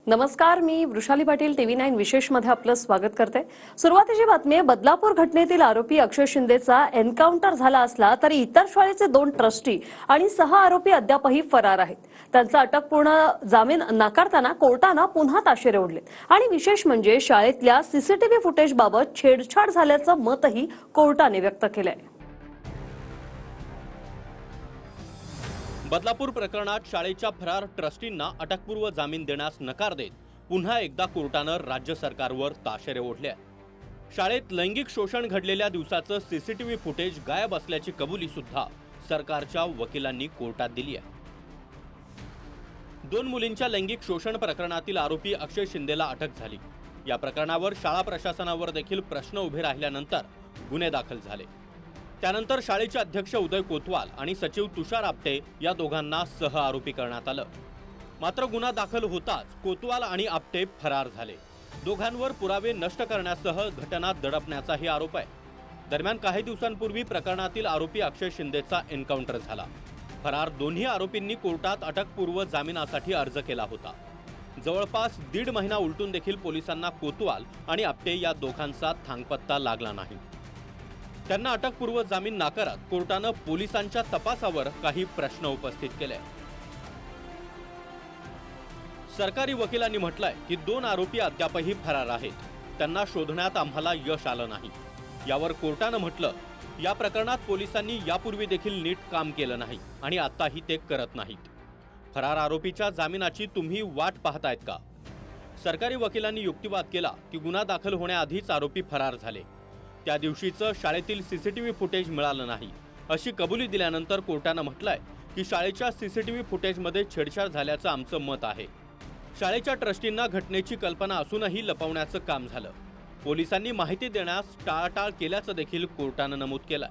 नमस्कार, मी वृषाली पाटील TV9 विशेष मध्ये आपलं स्वागत करते। सुरुवातीची बातमी आहे, बदलापूर घटनेतील आरोपी अक्षय शिंदेचा एन्काउंटर झाला असला तरी इतर शाळेचे 2 ट्रस्टी आणि 6 आरोपी अद्यापही फरार आहेत। त्यांचा अटकपूर्ण जामीन नाकारताना कोर्टाने पुन्हा ताशेरे ओढले आणि विशेष म्हणजे शाळेतल्या सीसीटीव्ही फुटेज बाबत छेडछाड झाल्याचं मतही कोर्टाने व्यक्त केलंय। बदलापूर प्रकरणात शाळेच्या फरार ट्रस्टींना अटकपूर्व जामीन देण्यास नकार देत पुन्हा एकदा कोर्टाने राज्य सरकारवर ताशेरे ओढले। शाळेत लैंगिक शोषण घडलेल्या दिवसाचं सीसीटीव्ही फुटेज गायब असल्याची कबुली सुद्धा सरकारच्या वकिलांनी कोर्टात दिली आहे। 2 मुलींच्या लैंगिक शोषण प्रकरणातील आरोपी अक्षय शिंदेला अटक झाली। या प्रकरणावर शाळा प्रशासनावर देखील प्रश्न उभे राहिल्यानंतर गुन्हे दाखल झाले। त्यानंतर शाळेचे अध्यक्ष उदय कोतवाल आणि सचिव तुषार आपटे या दोघांना सह आरोपी करण्यात आलं। मात्र गुन्हा दाखल होताच कोतवाल आणि आपटे फरार झाले। दोघांवर पुरावे नष्ट करण्यासह घटना दडपण्याचाही आरोप आहे। दरम्यान काही दिवसांपूर्वी प्रकरणातील आरोपी अक्षय शिंदेचा एन्काउंटर झाला। फरार दोन्ही आरोपींनी कोर्टात अटकपूर्व जामिनासाठी अर्ज केला होता। जवळपास 1.5 महिना उलटून देखील पोलिसांना कोतवाल आणि आपटे या दोघांचा थांगपत्ता लागला नाही। त्यांना अटकपूर्व जामीन नाकारत कोर्टाने पोलिसांच्या तपासावर काही प्रश्न उपस्थित केले। सरकारी वकिलांनी म्हटलंय की 2 आरोपी अद्यापही फरार आहेत। त्यांना शोधण्यात आम्हाला यश आलं नाही। यावर कोर्टाने म्हटलं, या प्रकरणात पोलिसांनी यापूर्वी देखील नीट काम केलं नाही आणि आताही ते करत नाहीत। फरार आरोपीच्या जामिनाची तुम्ही वाट पाहतायत का? सरकारी वकिलांनी युक्तिवाद केला की गुन्हा दाखल होण्याआधीच आरोपी फरार झाले। त्या दिवशीचं शाळेतील सीसीटीव्ही फुटेज मिळालं नाही अशी कबुली दिल्यानंतर कोर्टाने म्हटलंय की शाळेच्या सीसीटीव्ही फुटेजमध्ये छेडछाड झाल्याचं आमचं मत आहे। शाळेच्या ट्रस्टींना घटनेची कल्पना असूनही लपवण्याचं काम झालं। पोलिसांनी माहिती देण्यास टाळाटाळ केल्याचं देखील कोर्टाने नमूद केलं।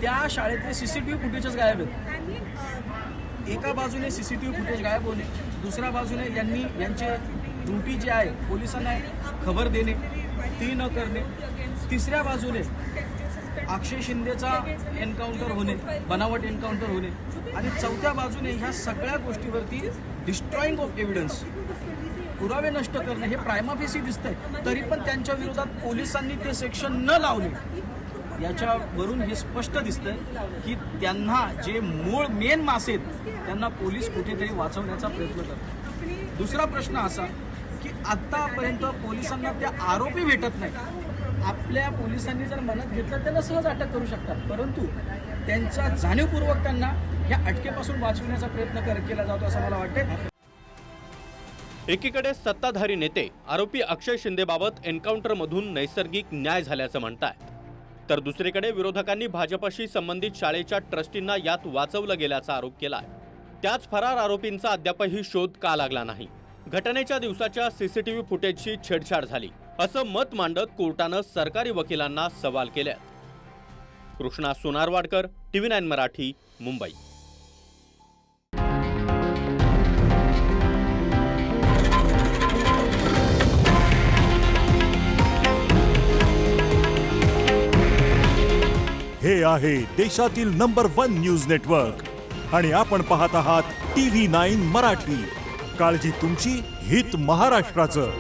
त्या शाळेतले सीसीटीव्ही फुटेजेस गायब आहेत। एका बाजूने सीसीटीव्ही फुटेज गायब होणे, दुसऱ्या बाजूने यांचे ड्युटी जी आहे पोलिसांना खबर देणे, ती न करणे, तिसऱ्या बाजूने अक्षय शिंदेचा एन्काउंटर होणे, बनावट एन्काउंटर होणे आणि चौथ्या बाजूने ह्या सगळ्या गोष्टीवरती डिस्ट्रॉइंग ऑफ एव्हिडन्स, पुरावे नष्ट करणे हे प्रायमा फेसी दिसतंय। तरी पण त्यांच्या विरोधात पोलिसांनी ते सेक्शन न लावणे, याच्यावरून हे स्पष्ट दिसतंय की त्यांना जे मूळ मेन मासे आहेत त्यांना पोलीस कुठेतरी वाचवण्याचा प्रयत्न करतात। दुसरा प्रश्न असा की आतापर्यंत पोलिसांना ते आरोपी भेटत नाही। आपल्या पोलिसांनी जर मनात घेतलं त्यांना सहज अटक करू शकतात, परंतु त्यांचा जाणीवपूर्वक त्यांना या अटकेपासून वाचवण्याचा प्रयत्न केला जातो असं मला वाटतं। एकीकडे सत्ताधारी नेते आरोपी अक्षय शिंदेबाबत एन्काउंटरमधून नैसर्गिक न्याय झाल्याचं म्हणतात, तर दुसरीकडे विरोधकांनी भाजपशी संबंधित शाळेच्या ट्रस्टींना यात वाचवलं गेल्याचा आरोप केलाय। त्याच फरार आरोपींचा अद्यापही शोध का लागला नाही? घटनेच्या दिवसाच्या सीसीटीव्ही फुटेजची छेडछाड झाली असं मत मांडत कोर्टाने सरकारी वकिलांना सवाल केले। कृष्णा सोनारवाडकर, TV9 मराठी, मुंबई। हे आहे देशातील नंबर 1 न्यूज नेटवर्क आणि आपण पाहत आहात TV9 मराठी। काळजी तुमची, हित महाराष्ट्राचं।